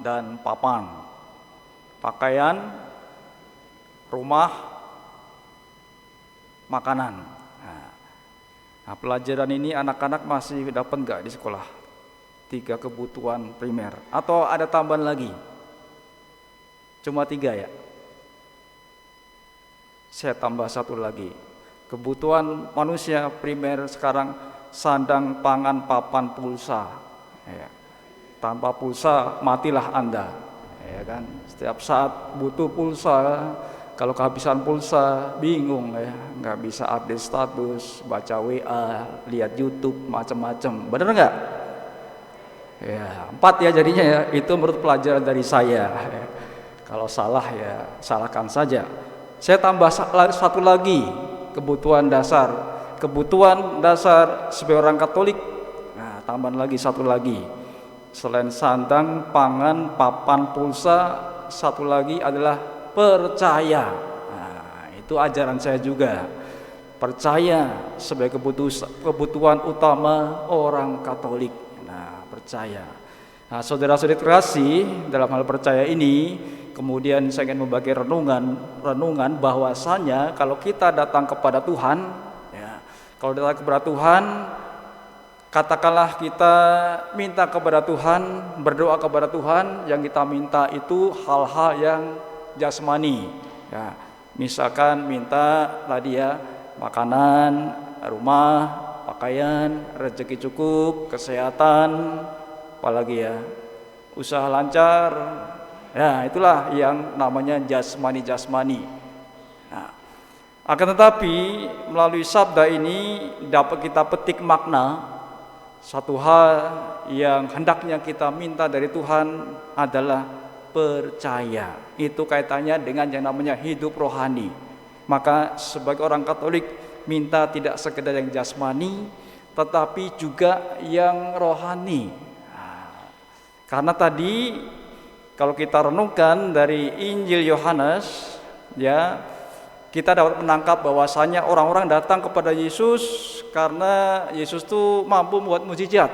dan papan, pakaian, rumah, makanan. Nah, pelajaran ini anak-anak masih dapat nggak di sekolah? 3 kebutuhan primer, atau ada tambahan lagi? Cuma 3 ya? Saya tambah 1 lagi. Kebutuhan manusia primer sekarang sandang, pangan, papan, pulsa. Ya. Tanpa pulsa matilah Anda. Ya kan? Setiap saat butuh pulsa. Kalau kehabisan pulsa bingung ya, nggak bisa update status, baca WA, lihat YouTube, macam-macam. Bener nggak? Ya, 4 ya jadinya ya. Itu menurut pelajaran dari saya. Ya. Kalau salah ya salahkan saja. Saya tambah 1 lagi, kebutuhan dasar. Kebutuhan dasar sebagai orang Katolik. Nah, tambahan lagi 1 lagi. Selain sandang, pangan, papan, pulsa, 1 lagi adalah percaya. Nah, itu ajaran saya juga. Percaya sebagai kebutuhan utama orang Katolik. Nah, percaya. Nah, saudara-saudari terkasih, dalam hal percaya ini, kemudian saya ingin membagi renungan bahwasanya kalau kita datang kepada Tuhan, ya, kalau datang kepada Tuhan, katakanlah kita minta kepada Tuhan, berdoa kepada Tuhan, yang kita minta itu hal-hal yang jasmani. Ya, misalkan minta tadi ya, makanan, rumah, pakaian, rezeki cukup, kesehatan, apalagi ya, usaha lancar. Ya, itulah yang namanya jasmani. Nah, akan tetapi melalui sabda ini dapat kita petik makna. Satu hal yang hendaknya kita minta dari Tuhan adalah percaya. Itu kaitannya dengan yang namanya hidup rohani. Maka sebagai orang Katolik minta tidak sekedar yang jasmani, tetapi juga yang rohani. Nah, karena tadi kalau kita renungkan dari Injil Yohanes, ya, kita dapat menangkap bahwasanya orang-orang datang kepada Yesus karena Yesus itu mampu membuat mukjizat.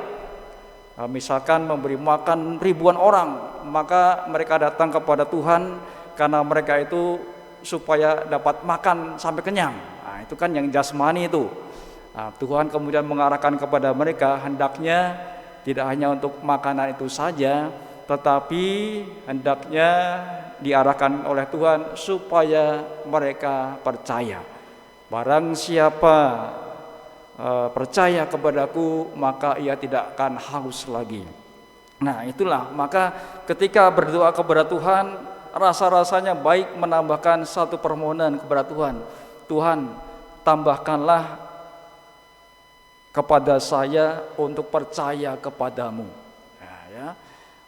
Nah, misalkan memberi makan ribuan orang, maka mereka datang kepada Tuhan karena mereka itu supaya dapat makan sampai kenyang. Nah, itu kan yang jasmani itu. Nah, Tuhan kemudian mengarahkan kepada mereka hendaknya tidak hanya untuk makanan itu saja, tetapi hendaknya diarahkan oleh Tuhan supaya mereka percaya. Barang siapa percaya kepadaku, maka ia tidak akan haus lagi. Nah, itulah, maka ketika berdoa kepada Tuhan, rasa-rasanya baik menambahkan satu permohonan kepada Tuhan. Tuhan, tambahkanlah kepada saya untuk percaya kepadamu. Nah, ya.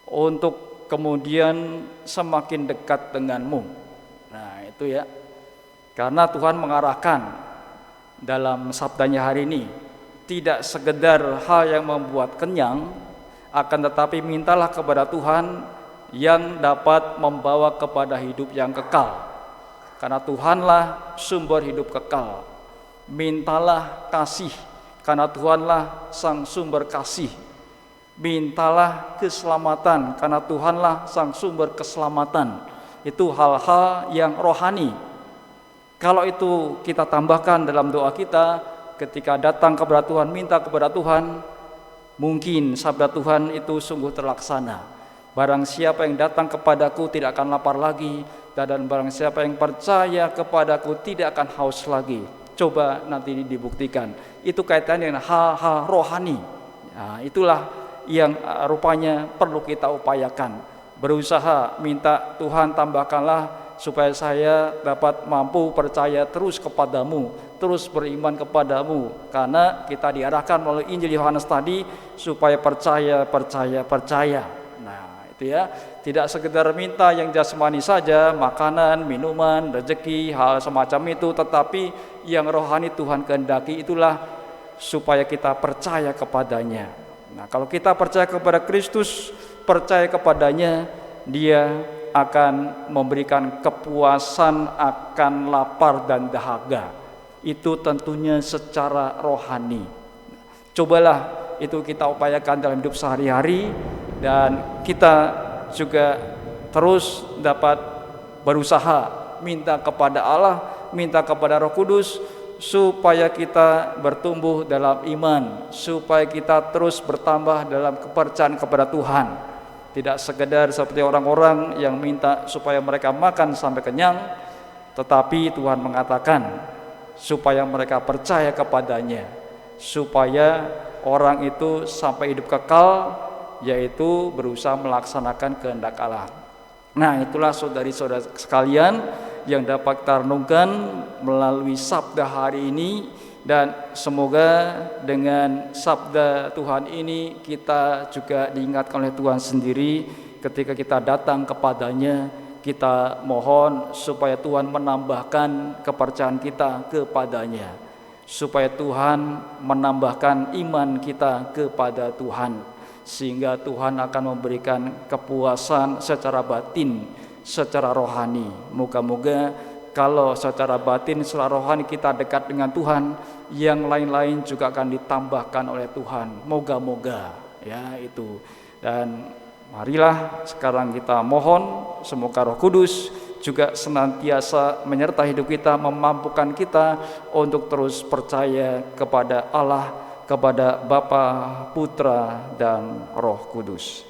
Untuk kemudian semakin dekat denganmu. Nah, itu ya. Karena Tuhan mengarahkan dalam sabdanya hari ini, tidak sekedar hal yang membuat kenyang, akan tetapi mintalah kepada Tuhan yang dapat membawa kepada hidup yang kekal. Karena Tuhanlah sumber hidup kekal. Mintalah kasih, karena Tuhanlah sang sumber kasih. Mintalah keselamatan, karena Tuhanlah sang sumber keselamatan. Itu hal-hal yang rohani. Kalau itu kita tambahkan dalam doa kita, ketika datang kepada Tuhan, minta kepada Tuhan, mungkin sabda Tuhan itu sungguh terlaksana. Barang siapa yang datang kepadaku tidak akan lapar lagi, dan barang siapa yang percaya kepadaku tidak akan haus lagi. Coba nanti dibuktikan. Itu kaitannya dengan hal-hal rohani. Nah, itulah yang rupanya perlu kita upayakan. Berusaha minta Tuhan, tambahkanlah supaya saya dapat mampu percaya terus kepadamu, terus beriman kepadamu. Karena kita diarahkan melalui Injil Yohanes tadi supaya percaya. Nah, itu ya, tidak sekedar minta yang jasmani saja, makanan, minuman, rezeki, hal semacam itu, tetapi yang rohani Tuhan kehendaki itulah supaya kita percaya kepadanya. Nah, kalau kita percaya kepada Kristus, percaya kepadanya, Dia akan memberikan kepuasan akan lapar dan dahaga. Itu tentunya secara rohani. Cobalah itu kita upayakan dalam hidup sehari-hari, dan kita juga terus dapat berusaha minta kepada Allah, minta kepada Roh Kudus supaya kita bertumbuh dalam iman, supaya kita terus bertambah dalam kepercayaan kepada Tuhan. Tidak sekedar seperti orang-orang yang minta supaya mereka makan sampai kenyang, tetapi Tuhan mengatakan supaya mereka percaya kepadanya, supaya orang itu sampai hidup kekal, yaitu berusaha melaksanakan kehendak Allah. Nah, itulah saudari-saudara sekalian yang dapat kita renungkan melalui sabda hari ini, dan semoga dengan sabda Tuhan ini kita juga diingatkan oleh Tuhan sendiri ketika kita datang kepadanya. Kita mohon supaya Tuhan menambahkan kepercayaan kita kepadanya, supaya Tuhan menambahkan iman kita kepada Tuhan, sehingga Tuhan akan memberikan kepuasan secara batin, secara rohani. Moga-moga kalau secara batin, secara rohani kita dekat dengan Tuhan, yang lain-lain juga akan ditambahkan oleh Tuhan. Moga-moga ya itu. Dan marilah sekarang kita mohon semoga Roh Kudus juga senantiasa menyertai hidup kita, memampukan kita untuk terus percaya kepada Allah, kepada Bapa, Putra, dan Roh Kudus.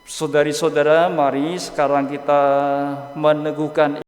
Saudari-saudara, mari sekarang kita meneguhkan